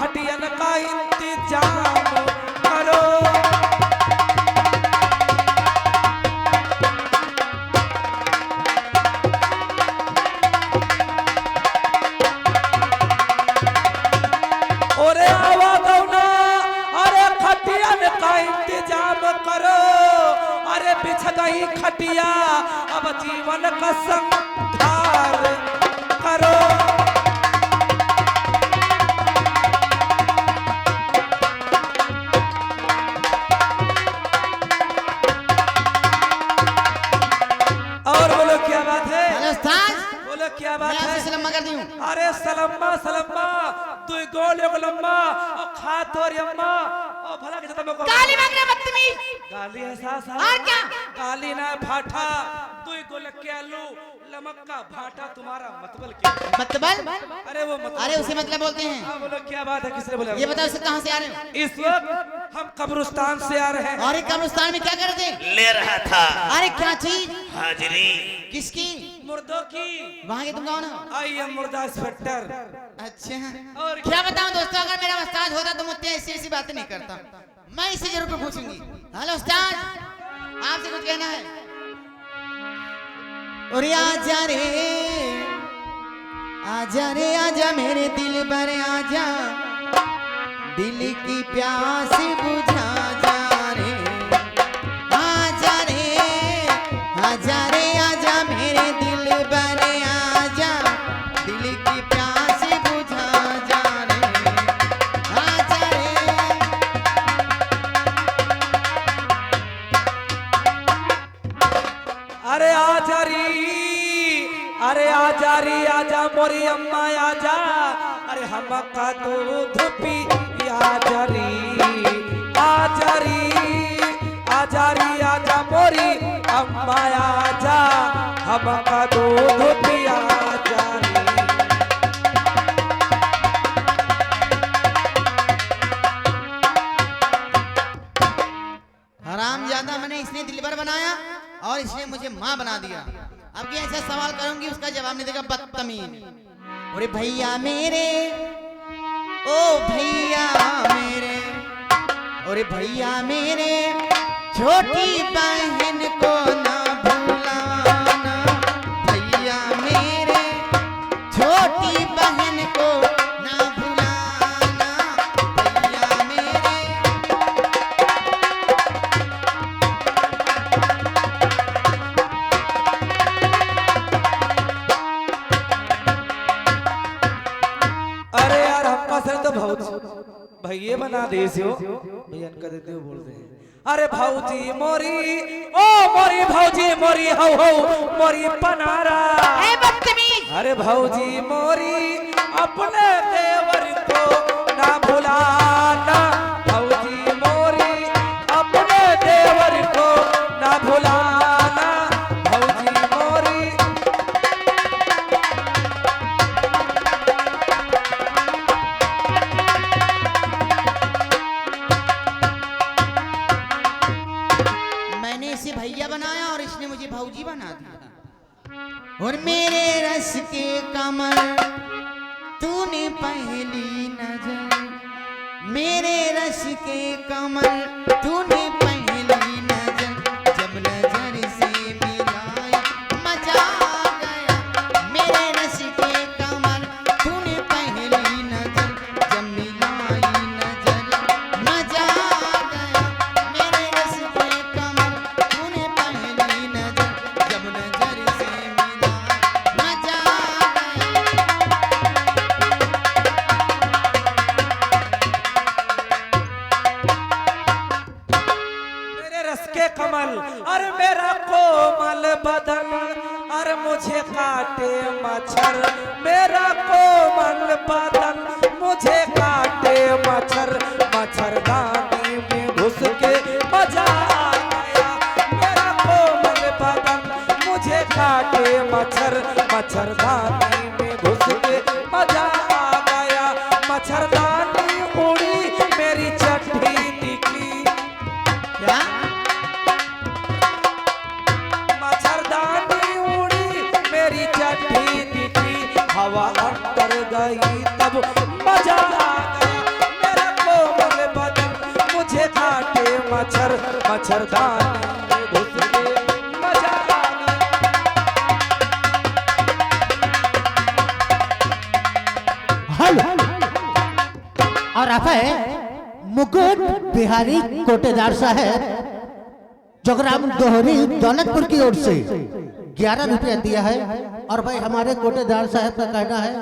खटियन का इंतजाम करो। अरे आवा गौना, अरे खटियन का इंतजाम करो। अरे बिछ गई खटिया, अब जीवन का संहार करो। और बोलो क्या बात है? बोलो क्या बात है? सलम्मा कर दी हूं। अरे सलम्मा सलम्मा तू गोल एगो लम्मा और खा तोरी अम्मा और भला के जतम को गाली मांग रहा बदतमीज। गाली है सास और क्या? गाली ना भाटा तू गोल के आलू लमक का भाटा तुम्हारा मतबल क्या? मतबल? अरे वो मतलब, अरे उसे मतलब बोलते हैं। हाँ बोलो क्या बात है? किसने बोला? ये बताओ कहां से आ रहे हो? इस वक्त हम कब्रिस्तान से आ रहे हैं। अरे कब्रिस्तान में क्या कर रहे थे? ले रहा था अरे क्या चीज? हाजिरी। किसकी? मुर्दों की। वहाँ के तुम कौन हो? आई एम मुर्दा इंस्पेक्टर। अच्छा और क्या बताऊं दोस्तों, अगर मेरा उस्ताद होता तो मुझसे ऐसी ऐसी बातें नहीं करता। मैं इसे जरूर पूछूंगी। हेलो उस्ताद, आपसे कुछ कहना है? और आजा रे आजा मेरे दिल भर आजा, दिल की प्यास बुझा जा रे। आजा रे आजा मेरे दिल भर आजा, दिल की प्यास बुझा जा रे। आजा रे। अरे आजा री, अरे आजा री आजा मोरी अम्मा आजा। अरे हम का दूध पी आजा री, आजा री आजा री आजा मोरी अम्मा आजा। हम का दूध पी आजा री। हरामजादा, मैंने इसने दिलबर बनाया और इसने मुझे माँ बना दिया। अब ये ऐसा सवाल करूंगी उसका जवाब नहीं देगा, बदतमीज। अरे भैया मेरे, ओ भैया मेरे, अरे भैया मेरे, छोटी बहन को ना भूलाना। भैया मेरे, छोटी बहन को ना भूलाना। भैया मेरे। अरे यार हमका सर तो बहुत भैया बना दे हो भैया इनका देते हो बोलते हैं। अरे भौजी मोरी, ओ मोरी भौजी मोरी हो मोरी पनारा। अरे भौजी मोरी अपने देवर को ना भुलाना। भौजी मोरी अपने देवर को ना भुलाना। भौजी मोरी। मैंने इसे भैया बनाया और इसने मुझे भौजी बना दिया। और मेरे रस के कमर तूने पहली नजर, मेरे रस के कमर तूने पहली नजर, जब नजर से मिलाई मजा आ गया। मेरे रस के कमर तूने पहली नजर, जब मिलाई नजर मजा आ गया। मेरे रस के कमर तूने पहली नजर, जब नजर से मिलाई मजा आ गया। मेरे रस के कमल, अरे मेरा कोमल बदन, अरे मुझे काटे मच्छर। मेरा कोमल बदन मुझे काटे मच्छर। मच्छरदानी में घुस के मजा आ गया। मेरा कोमल बदन मुझे काटे मच्छर। मच्छरदानी में घुस के मजा आ गया। मच्छरदानी उड़ी मेरी चट्टी दिखी। क्या? मच्छरदानी उड़ी मेरी चट्टी दिखी। हवा अंदर गई तब मजा आ गया। मच्छर मच्छरदानी में घुस के मजा आ हेलो और आप है मुकुट बिहारी कोटेदार साहब जोगराम दोहरी दौलतपुर की ओर से 11 रुपया दिया है। और भाई हमारे कोटेदार साहब का कहना है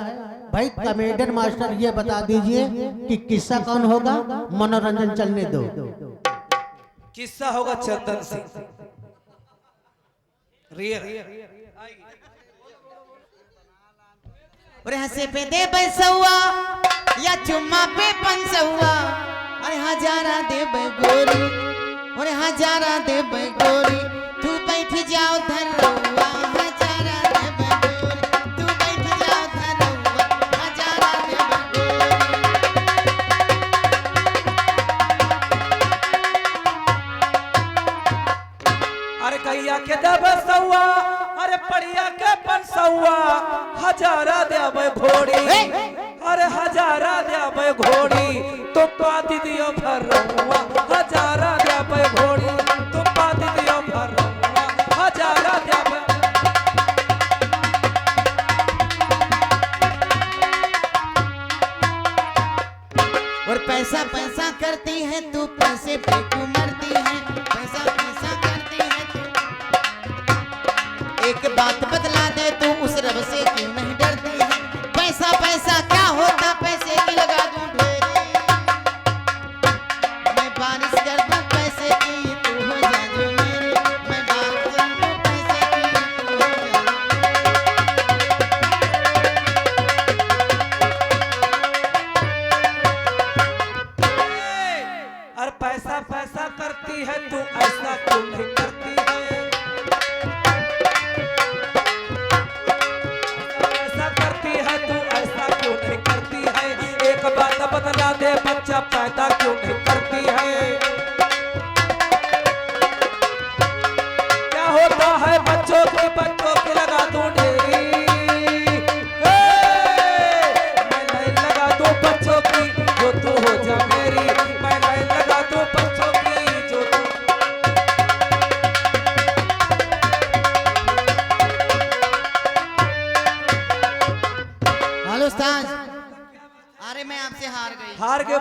भाई कॉमेडियन मास्टर ये बता दीजिए कि किस्सा कौन होगा, मनोरंजन चलने दो। किस्सा होगा चंदन सिंह रियल। और हंसे पे दे पैसवा या चुम्मा पे पंसवा, अरे हजारा दे गोरी, और हजारा दे गोरी, तू बैठ जाओ धरवा, हजारा दे गोरी, तू बैठ जाओ धरवा, हजारा दे गोरी। अरे कैया के दब सौआ, अरे पड़िया के पंसौआ, हजारा देवे घोड़ी, अरे हजारा देवे घोड़ी, तो पाती दियो भरवा, हजारा देवे घोड़ी, तो पाती दियो भरवा, हजारा देवे। और पैसा पैसा करती है तू, पैसे पे क्यों मरती है, पैसा पैसा करती है तू, एक बात बदला दे तू, उस रब से क्यों नहीं डरती है, पैसा पैसा क्या होता, पैसे की लगा दूं ढेरी, मैं बारिश कर दूं पैसे की, तू हो जा जो मेरी, मैं बारिश कर दूं पैसे की, तू हो जा। अरे पैसा पैसा करती है तू, ऐसा क्यों नहीं करती है, ऐसा करती है तू, ऐसा क्यों नहीं करती है, एक बात बदला दे बच्चा पैदा क्यों नहीं करती है। क्या होता है बच्चों की लगा दूं ढेरी, मैं नहीं लगा दूं बच्चों की, जो तू हो जा मेरी, मैं नहीं लगा दूं बच्चों की, जो तू। हेलो उस्ताद, अरे मैं आपसे हार गई। हार गए।